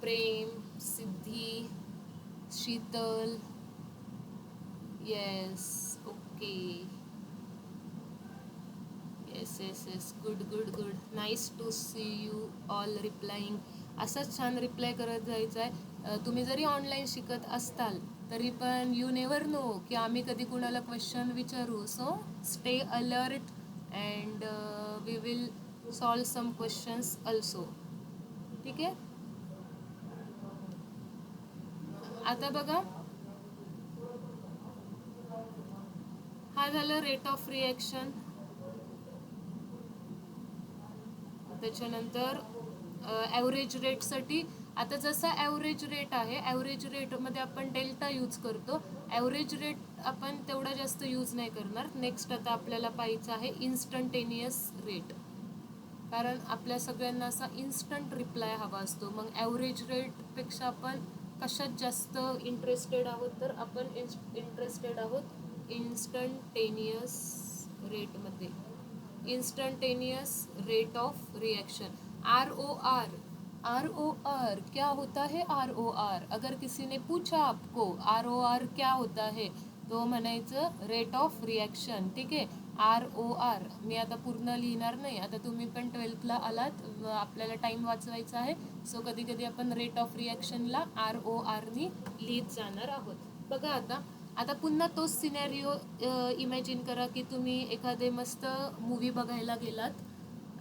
Prem, Siddhi, Sheetal, yes, okay, yes, good. Nice to see you all replying. असंच छान रिप्लाय करत जायचं आहे. तुम्ही जरी ऑनलाईन शिकत असताल तरी पण यू नेवर नो की आम्ही कधी कुणाला क्वेश्चन विचारू. So stay alert and we will solve some questions also. ठीक आहे? आता बघा, हा झालं रेट ऑफ रिॲक्शन. त्याच्यानंतर ॲव्हरेज रेटसाठी आता जसा ॲव्हरेज रेट आहे, ॲव्हरेज रेटमध्ये आपण डेल्टा यूज करतो. ॲव्हरेज रेट आपण तेवढा जास्त यूज नाही करणार. नेक्स्ट आता आपल्याला पाहायचं आहे इन्स्टंटेनियस रेट, कारण आपल्या सगळ्यांना असा इन्स्टंट रिप्लाय हवा असतो. मग ॲव्हरेज रेटपेक्षा आपण कशात जास्त इंटरेस्टेड आहोत, तर आपण इंटरेस्टेड आहोत इन्स्टंटेनियस रेटमध्ये. Instantaneous rate of reaction, ROR क्या होता है? ROR अगर किसी ने पूछा आपको ROR क्या होता है तो म्हणायचं रेट ऑफ रिॲक्शन. ठीक आहे? ROR मी आता पूर्ण लिहिणार नाही. आता तुम्ही पण 12thला आलात, आपल्याला टाइम वाचवायचा आहे. सो कधी कधी आपण रेट ऑफ रिॲक्शनला RORनी लिहित जाणार आहोत. बघा आता पुन्हा तोच सिनॅरिओ इमॅजिन करा की तुम्ही एखादे मस्त मूवी बघायला गेलात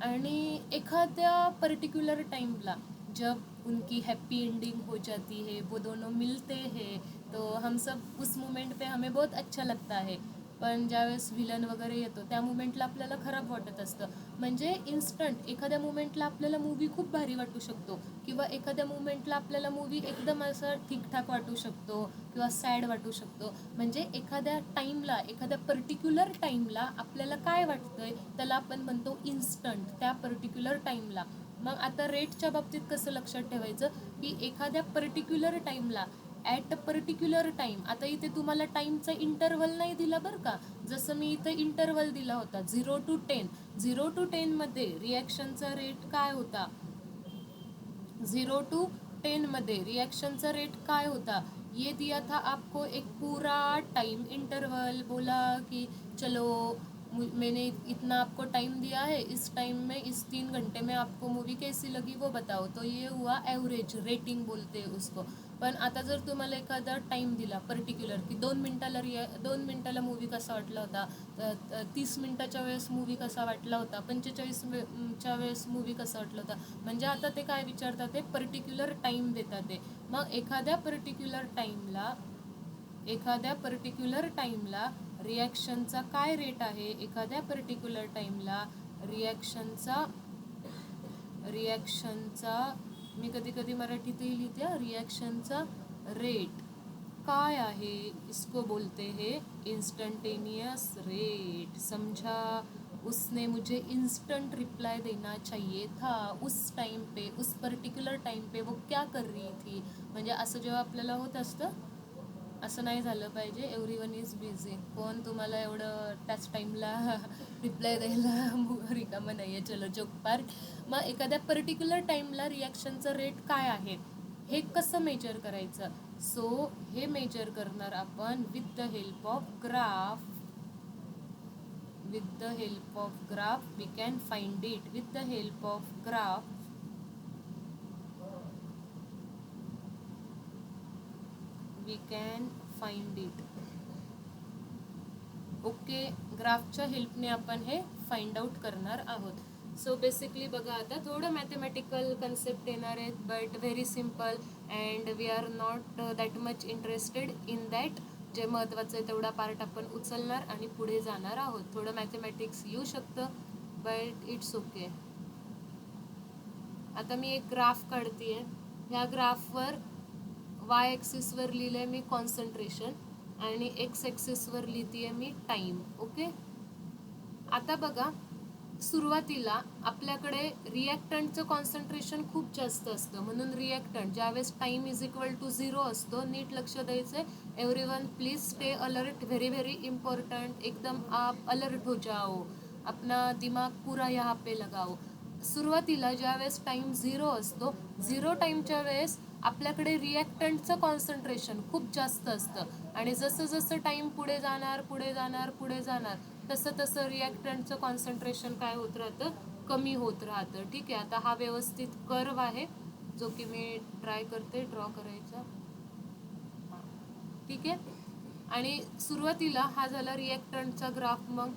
आणि एखाद्या पर्टिक्युलर टाइमला जब उनकी हैप्पी एंडिंग हो जाती है, वो दोनों मिलते हैं, तो हम सब उस मोमेंट पे हमें बहुत अच्छा लगता है. पण ज्यावेळेस व्हिलन वगैरे येतो त्या मुमेंटला आपल्याला खराब वाटत असतं. म्हणजे इन्स्टंट एखाद्या मुमेंटला आपल्याला मूवी खूप भारी वाटू शकतो, किंवा एखाद्या मुमेंटला आपल्याला मूवी एकदम असं ठीकठाक वाटू शकतो किंवा सॅड वाटू शकतो. म्हणजे एखाद्या टाईमला, एखाद्या पर्टिक्युलर टाईमला आपल्याला काय वाटतंय त्याला आपण म्हणतो इन्स्टंट, त्या पर्टिक्युलर टाईमला. मग आता रेटच्या बाबतीत कसं लक्षात ठेवायचं की एखाद्या पर्टिक्युलर टाईमला ॲट अ पर्टिक्युलर टाईम, आता इथे तुम्हाला टाईमचा इंटरवल नाही दिला बरं का, जसं मी इथं इंटरवल दिला होता 0 to 10. 0 to 10 मध्ये रिॲक्शनचा रेट काय होता, 0 to 10 मध्ये रिएक्शनचा रेट काय होता, ये दिया था आपको एक पूरा टाइम इंटरवल. बोला कि चलो मैंने इतना आपको टाइम दिया है, इस टाइम में, इस 3 घंटे में आपको मूवी कैसी लगी वो बताओ. तो ये हुआ ॲव्हरेज रेटिंग बोलते हैं उसको. पण आता जर तुम्हाला एखादा टाइम दिला पर्टिक्युलर की 2 मिनिटाला मूवी कसा वाटला होता, 30 मिनिटाच्या वेळेस मूवी कसा वाटला होता, 45च्या वेळेस मूवी कसा वाटला होता, म्हणजे आता ते काय विचारतात, ते पर्टिक्युलर टाइम देतात ते. मग एखाद्या पर्टिक्युलर टाईमला रिॲक्शनचा काय रेट आहे, एखाद्या पर्टिक्युलर टाईमला रिॲक्शनचा मी कधी कधी मराठीतही लिहिते रिॲक्शनचा रेट काय आहे, इसको बोलते हैं इंस्टंटेनियस रेट. समझा, उसने मुझे इंस्टेंट रिप्लाई देना चाहिए था उस टाइम पे, उस पर्टिक्युलर टाइम पे वो क्या कर रही थी. म्हणजे असं जेव्हा आपल्याला होत असतं, असं नाही झालं पाहिजे. एव्हरीवन इज बिझी, कोण तुम्हाला एवढं त्याच टाईमला रिप्लाय द्यायला रिकामं नाही आहे. चलो जोक पार्ट. मग एखाद्या पर्टिक्युलर टाईमला रिॲक्शनचं रेट काय आहे हे कसं मेजर करायचं. सो हे मेजर करणार आपण with the help of graph. with the help of graph we can find it. With the help of graph we can find it. Okay, ग्राफच्या हेल्पने आपण हे फाइंड आउट करणार आहोत. सो बेसिकली बघा, आता थोडं मॅथमॅटिकल कन्सेप्ट येणार आहेत, but very simple and we are not that much interested in that. जे महत्त्वाचं आहे तेवढा पार्ट आपण उचलणार आणि पुढे जाणार आहोत. थोडं मॅथमॅटिक्स येऊ शकतं, बट इट्स ओके. आता मी एक ग्राफ काढते आहे. ह्या ग्राफवर वाय ॲक्सिसवर लिहिलं आहे मी कॉन्सन्ट्रेशन आणि एक्स ॲक्सिसवर लिहिते आहे मी टाईम. ओके, आता बघा, सुरुवातीला आपल्याकडे रिॲक्टंटचं कॉन्सन्ट्रेशन खूप जास्त असतं, म्हणून रिॲक्टंट ज्यावेळेस टाईम इज इक्वल टू 0 असतो. नीट लक्ष द्यायचं आहे. Everyone please stay alert, very very important. एकदम आप अलर्ट हो जाओ, अपना दिमाग पूरा यहाँ पे लगाओ. सुरुवातीला ज्यावेळेस टाईम 0 असतो, 0 टाईमच्या वेळेस आपल्याकडे रिॲक्टंटचं कॉन्सन्ट्रेशन खूप जास्त असतं आणि जसं जसं टाईम पुढे जाणार पुढे जाणार पुढे जाणार तसं तसं रिॲक्टंटचं कॉन्सन्ट्रेशन काय होत राहतं, कमी होत राहतं. ठीक आहे, आता हा व्यवस्थित कर्व आहे जो की मी ट्राय करते ड्रॉ करायचा. ठीक आहे, आणि सुरुवातीला हा झाला रिॲक्टंटचा ग्राफ. मग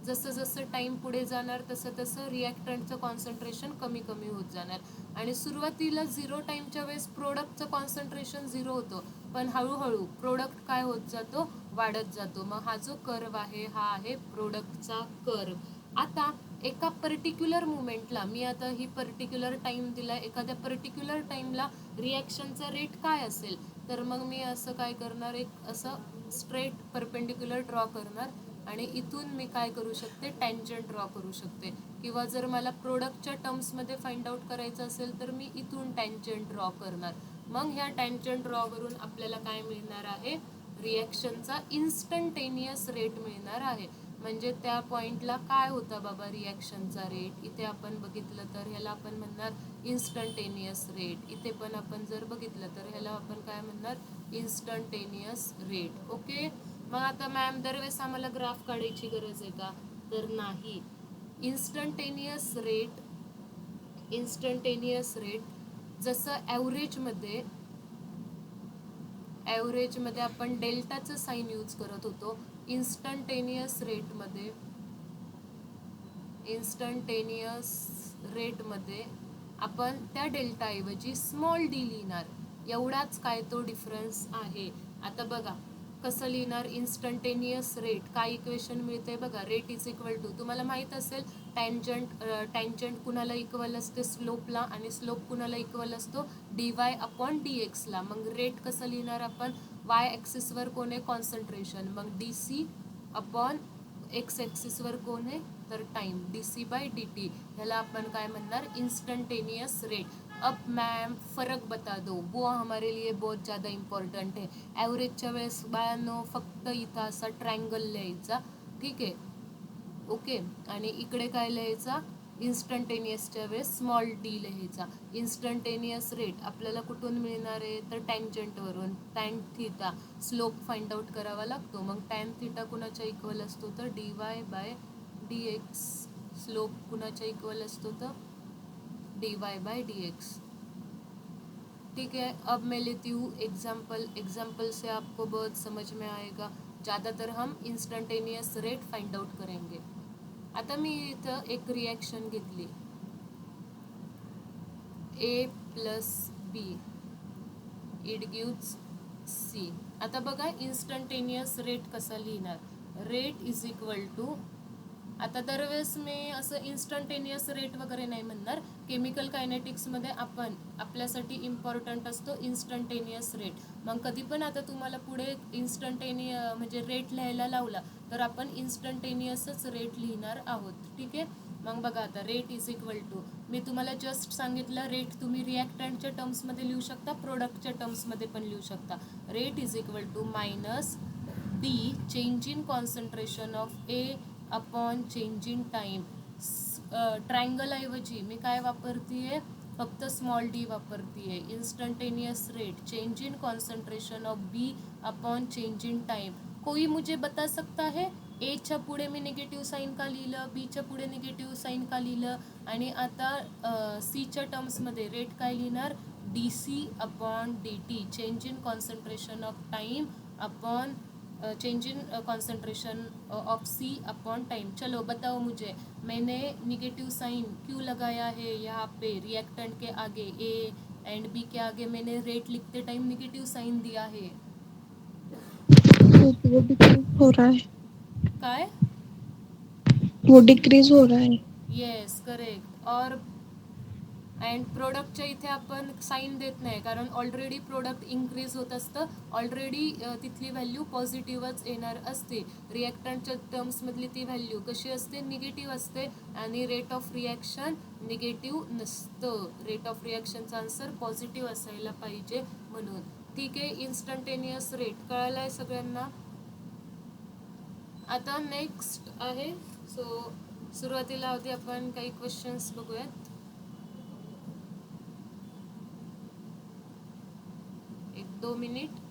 जसं जसं टाईम पुढे जाणार तसं तसं रिॲक्टंटचं कॉन्सन्ट्रेशन कमी कमी होत जाणार आणि सुरुवातीला 0 टाईमच्या वेळेस प्रोडक्टचं कॉन्सन्ट्रेशन 0 होतं, पण हळूहळू प्रोडक्ट काय होत जातो, वाढत जातो. मग हा जो कर्व आहे हा आहे प्रोडक्टचा कर्व. आता एका पर्टिक्युलर मुमेंटला, मी आता ही पर्टिक्युलर टाईम दिला, एखाद्या पर्टिक्युलर टाईमला रिॲक्शनचा रेट काय असेल, तर मग मी असं काय करणार, एक असं स्ट्रेट परपेंडिक्युलर ड्रॉ करणार आणि इथून मी काय करू शकते, टँजंट ड्रॉ करू शकते. किंवा जर मला प्रोडक्टच्या टर्म्समध्ये फाइंड आउट करायचं असेल तर मी इथून टँजंट ड्रॉ करणार. मग ह्या टँजंट ड्रॉ करून आपल्याला काय मिळणार आहे, रिॲक्शनचा इन्स्टंटेनियस रेट मिळणार आहे. म्हणजे त्या पॉईंटला काय होता बाबा रिॲक्शनचा रेट, इथे आपण बघितलं तर ह्याला आपण म्हणणार इन्स्टंटेनियस रेट. इथे पण आपण जर बघितलं तर ह्याला आपण काय म्हणणार, इन्स्टंटेनियस रेट. ओके, मग आता मॅम दरवेळेस आम्हाला ग्राफ काढायची गरज आहे का, तर नाही. इन्स्टंटेनियस रेट जसं ॲव्हरेजमध्ये आपण डेल्टाचं साईन यूज करत होतो, इन्स्टंटेनियस रेटमध्ये आपण त्या डेल्टाऐवजी स्मॉल डी लिहिणार. एवढाच काय तो डिफरन्स आहे. आता बघा कसं लिहिणार इन्स्टंटेनियस रेट, काय इक्वेशन मिळते बघा, रेट इज इक्वल टू, तुम्हाला माहीत असेल टँजंट कुणाला इक्वल असते, स्लोपला, आणि स्लोप कुणाला इक्वल असतो, dy अपॉन dxला. मग रेट कसं लिहिणार आपण, वाय ॲक्सिसवर कोण आहे, कॉन्सन्ट्रेशन, मग dc अपॉन एक्स ॲक्सिसवर कोण आहे, तर टाइम, dc/dt. ह्याला आपण काय म्हणणार, इन्स्टंटेनियस रेट. अब मैम फ़र्क बता दो, वो हमारे लिए बहुत ज़्यादा इम्पॉर्टंट है. ॲव्हरेजच्या वेळेस बाळांनो फक्त इथं असा ट्रायंगल लिहायचा. ठीक आहे, ओके, आणि इकडे काय लिहायचा, इन्स्टंटेनियसच्या वेळेस स्मॉल डी लिहायचा. इन्स्टंटेनियस रेट आपल्याला कुठून मिळणार आहे, तर टँजंटवरून, tan theta. Slope find out करावा लागतो, मग टॅन थिटा कुणाच्या इक्वल असतो, तर dy/dx. स्लोप कुणाच्या इक्वल असतो, तर dy/dx. ठीक है, अब मैं लेती हूँ एग्जाम्पल से आपको बहुत समझ में आएगा. ज़्यादातर हम इंस्टंटेनियस रेट फाइंड आउट करेंगे. आता मी इथं एक रिॲक्शन घेतली, A+B इट गिव्स C. आता बघा इन्स्टंटेनियस रेट कसा लिहिणार, रेट इज इक्वल टू आता दरवेळेस मी असं इन्स्टंटेनियस रेट वगैरे नाही म्हणणार. केमिकल कायनेटिक्समध्ये आपण आपल्यासाठी इम्पॉर्टंट असतो इन्स्टंटेनियस रेट. मग कधी पण आता तुम्हाला पुढे म्हणजे रेट लिहायला लावला तर आपण इन्स्टंटेनियसच रेट लिहिणार आहोत. ठीक आहे. मग बघा आता रेट इज इक्वल टू, मी तुम्हाला जस्ट सांगितलं रेट तुम्ही रिॲक्टंटच्या टर्म्समध्ये लिहू शकता, प्रोडक्टच्या टर्म्समध्ये पण लिहू शकता. Rate is equal to minus B change in concentration of A upon change in time. Triangle ऐवजी मी काय वापरतीये, फक्त स्मॉल डी वापरतीये. Instantaneous rate change in concentration of B upon change in time. कोई मुझे बता सकता है एच्या पुढे मी निगेटिव्ह साईन का लिहिलं, बीच्या पुढे निगेटिव्ह साईन का लिहिलं, आणि आता सीच्या टर्म्समध्ये रेट काय लिहिणार, D C upon D T change in concentration of time upon change in concentration of C upon time. चलो बताओ मुझे, मैंने निगेटिव साइन क्यों लगाया है यहाँ पे रिएक्टेंट के आगे, ए एंड बी के आगे मैंने रेट लिखते टाइम निगेटिव साइन दिया है. वो डिक्रीज हो रहा है. काय, वो डिक्रीज हो रहा है. Yes correct. और अँड प्रोडक्टच्या इथे आपण साईन देत नाही, कारण ऑलरेडी प्रोडक्ट इन्क्रीज होत असतं, ऑलरेडी तिथली व्हॅल्यू पॉझिटिव्हच येणार असते. रिॲक्टंटच्या टर्म्समधली ती व्हॅल्यू कशी असते, निगेटिव्ह असते, आणि रेट ऑफ रिॲक्शन निगेटिव्ह नसतं. रेट ऑफ रिॲक्शनचा आन्सर पॉझिटिव्ह असायला पाहिजे म्हणून. ठीक आहे. इन्स्टंटेनियस रेट कळालं आहे सगळ्यांना. आता नेक्स्ट आहे, सो सुरुवातीला होती आपण काही क्वेश्चन्स बघूयात. 1-2 मिनिट.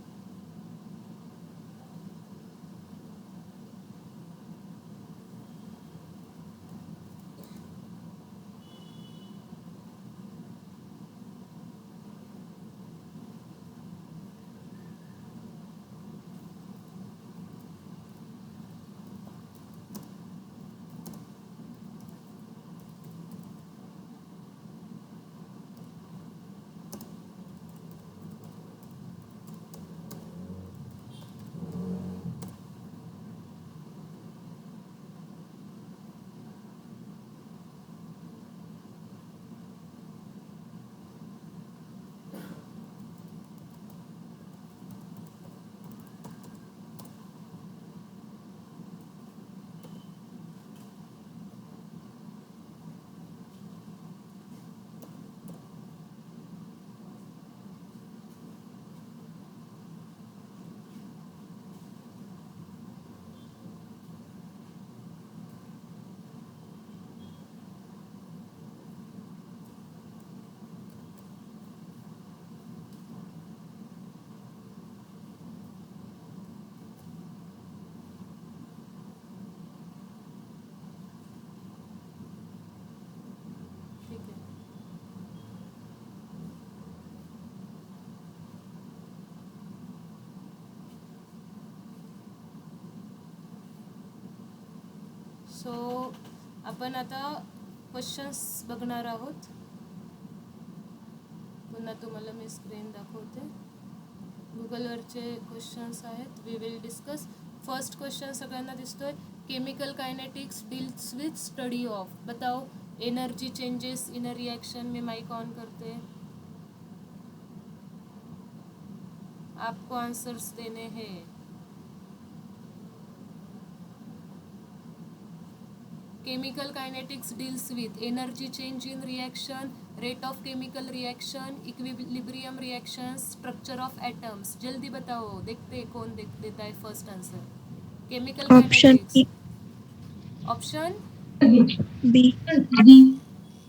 ठीक आहे. सो आपण आता क्वेश्चन्स बघणार आहोत. पुन्हा तुम्हाला मी स्क्रीन दाखवते. गुगलवरचे क्वेश्चन्स आहेत, we will discuss. First question सगळ्यांना दिसतोय, chemical kinetics deals with study of, बताओ energy changes in a reaction. मैं माइक ऑन करते, आपको आंसर्स देने हैं. Chemical kinetics deals with energy change in reaction, rate of chemical reaction, equilibrium reactions, structure of atoms. जल्दी बताओ, देखते कौन देता है first answer. Chemical option kinetics. Option B.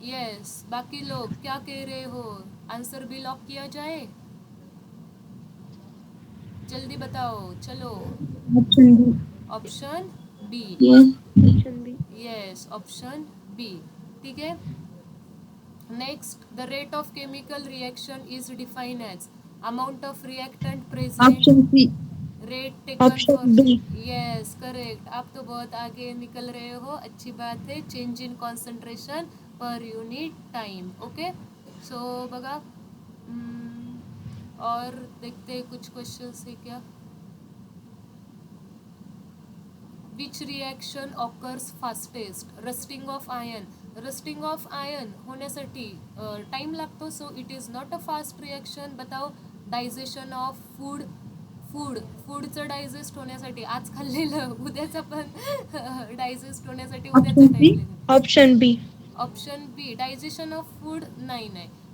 Yes. बाकी लोग क्या कह रहे हो, आंसर भी लॉक किया जाए, जल्दी बताओ. चलो, option B. Yes, option B. ठीक है. Next, the rate of chemical reaction is defined as amount of reactant present, rate taken for. Yes correct. आप तो बहुत आगे निकल रहे हो, अच्छी बात है. Change in concentration per unit time. Okay. So बघा, और देखते कुछ क्वेश्चंस है क्या. Which reaction occurs fastest? Rusting of iron. Rusting of iron होण्यासाठी टाइम लागतो, so it is not a fast reaction. बताओ. Digestion of food. फूडचं डायजेस्ट होण्यासाठी आज खाल्लेलं उद्याचं पण डायजेस्ट होण्यासाठी उद्याचा ऑप्शन बी. टाइम लागेल. Option B. Option B digestion of food. नाही.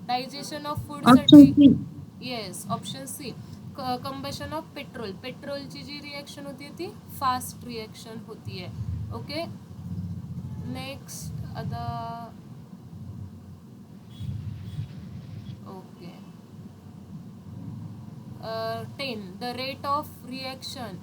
डायजेशन ऑफ ऑप्शन फूडसाठी C. Yes. Option C combustion of petrol. पेट्रोलची जी रिॲक्शन होती ती फास्ट रिॲक्शन होती आहे. ओके. नेक्स्ट आता okay 10. The rate of reaction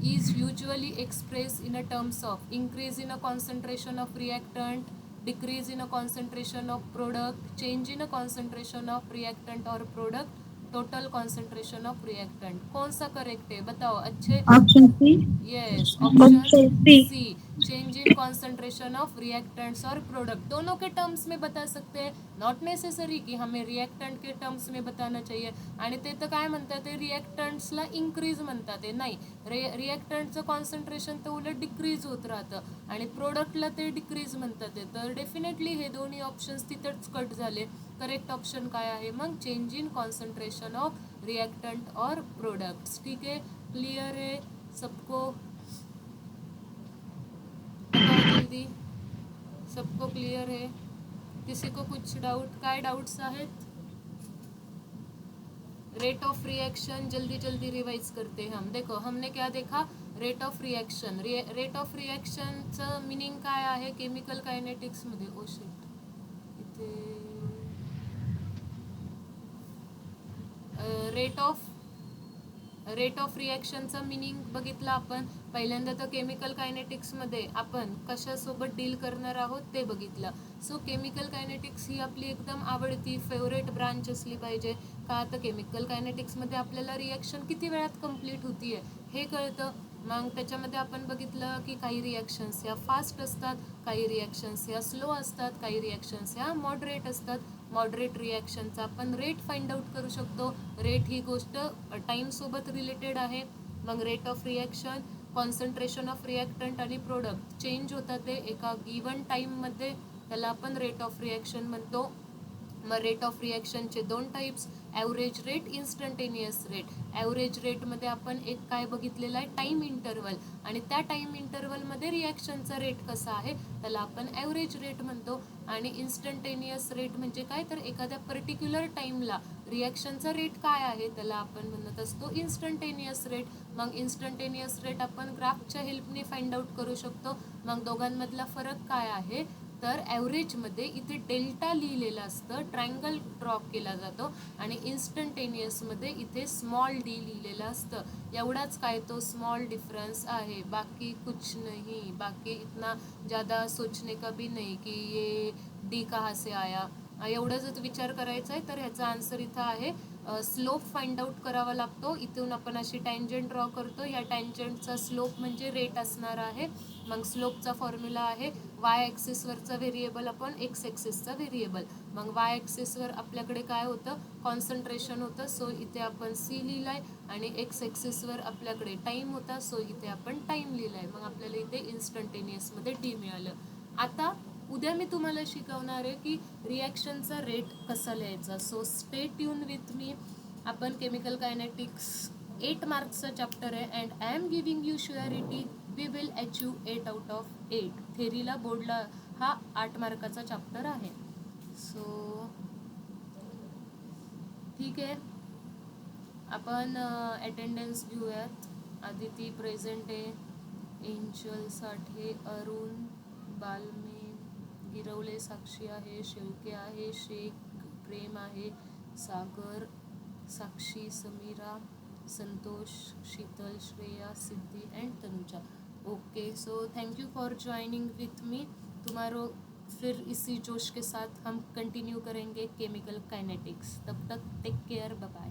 is usually expressed in a terms of increase in a concentration of reactant, decrease in a concentration of product, change in a concentration of reactant or product, total concentration of reactant. कौन सा correct है बताओ अच्छे. Option C. Yes. Option option C. C change in concentration of reactants और product. दोनों के terms में बता सकते हैं. नॉट नेसेसरी की हमें रिएक्टंट के टर्म्स में बताना चाहिए. आणि ते तर काय म्हणतात ते रिएक्टंट्सला इन्क्रीज म्हणतात ते. नाही, रिएक्टंटचं कॉन्सन्ट्रेशन तर उलट डिक्रीज होत राहतं आणि प्रोडक्टला ते डिक्रीज म्हणतात ते. तर डेफिनेटली हे दोन्ही ऑप्शन्स तिथेच कट झाले. करेक्ट ऑप्शन काय आहे मग? Change in concentration of reactant और प्रोडक्ट्स. ठीक है, क्लियर है सबको? बताओ जल्दी. सबको क्लियर है? किसी को कुछ डाउट? काय डाउट्स आहेत? रेट ऑफ रिएक्शन जल्दी जल्दी रिवाइज करते हैं हम. देखो हमने क्या देखा? Rate of reaction. Rate of रिएक्शनचं मिनिंग काय आहे केमिकल कायनेटिक्समध्ये? ओ शिट, इथे रेट ऑफ रिॲक्शनचं मिनिंग बघितलं आपण. पहिल्यांदा तर केमिकल कायनेटिक्समध्ये आपण कशासोबत डील करणार आहोत ते बघितलं. सो केमिकल कायनेटिक्स ही आपली एकदम आवडती फेवरेट ब्रांच असली पाहिजे. का तर केमिकल कायनेटिक्समध्ये आपल्याला रिॲक्शन किती वेळात कंप्लीट होती आहे हे कळतं. मग त्याच्यामध्ये आपण बघितलं की काही रिॲक्शन्स ह्या फास्ट असतात, काही रिॲक्शन्स ह्या स्लो असतात, काही रिॲक्शन्स ह्या मॉडरेट असतात. मॉडरेट रिॲक्शनचा आपण रेट फाइंड आउट करू शकतो. रेट ही गोष्ट टाईमसोबत रिलेटेड आहे. मग rate of reaction, concentration of reactant आणि प्रोडक्ट चेंज होतात ते एका गिवन टाईममध्ये, त्याला आपण रेट ऑफ रिॲक्शन म्हणतो. मग रेट ऑफ रिॲक्शनचे दोन types, average rate, instantaneous rate. Average रेटमध्ये आपण एक काय बघितलेलं आहे? Time interval. आणि त्या टाईम इंटरवलमध्ये रिॲक्शनचा रेट कसा आहे त्याला आपण ॲव्हरेज रेट म्हणतो. आणि इन्स्टंटेनियस रेट म्हणजे काय? तर एखाद्या पर्टिक्युलर टाईमला रिॲक्शनचा रेट काय आहे त्याला आपण म्हणत असतो इन्स्टंटेनियस रेट. मग इन्स्टंटेनियस रेट आपण ग्राफच्या हेल्पने फाइंड आउट करू शकतो. मग दोघांमधला फरक काय आहे? तर ॲव्हरेजमध्ये इथे डेल्टा लिहिलेलं असतं, ट्रायंगल ड्रॉ केला जातो. आणि इन्स्टंटेनियसमध्ये इथे स्मॉल डी लिहिलेलं असतं. एवढाच काय तो स्मॉल डिफरन्स आहे, बाकी कुछ नहीं. बाकी इतना ज़्यादा सोचने का भी नहीं की ये डी कहाँ से आया. एवढं जर विचार करायचा आहे तर ह्याचा आन्सर इथं आहे. स्लोप फाइंड आउट करावा लागतो. इथून आपण अशी टँजंट ड्रॉ करतो. या टँजंटचा स्लोप म्हणजे रेट असणार आहे. मग स्लोपचा फॉर्म्युला आहे वाय ॲक्सिसवरचा व्हेरिएबल आपण एक्स ॲक्सिसचा व्हेरिएबल. मग वाय ॲक्सिसवर आपल्याकडे काय होतं? कॉन्सन्ट्रेशन होतं, सो इथे आपण सी लिहिलाय. आणि एक्स ॲक्सिसवर आपल्याकडे टाईम होता, सो इथे आपण टाईम लिहिलाय. मग आपल्याला इथे इन्स्टंटेनियसमध्ये डी मिळालं. आता उद्या मी तुम्हाला शिकवणार आहे की रिॲक्शनचा रेट कसा लिहायचा. So stay tune with me. आपण केमिकल कायनेटिक्स 8 मार्क्सचा चॅप्टर आहे and I am giving you surety we will achieve 8 out of 8. थेरीला बोर्डला हा 8 मार्काचा चॅप्टर आहे. सो ठीक आहे, आपण अटेंडन्स घेऊयात. आदिती प्रेझेंट आहे, एंजल साठे, अरुण, बालमे, गिरवले साक्षी आहे, शेळके आहे, शेख, प्रेम आहे, Sagar, Sakshi, Samira, Santosh, Sheetal, Shreya, Siddhi and Tanuja. Okay, so thank you for joining with me. तुम्हारो फिर इसी जोश के साथ हम कंटिन्यू करेंगे केमिकल काइनेटिक्स. तब तक टेक केयर, बाय बाय.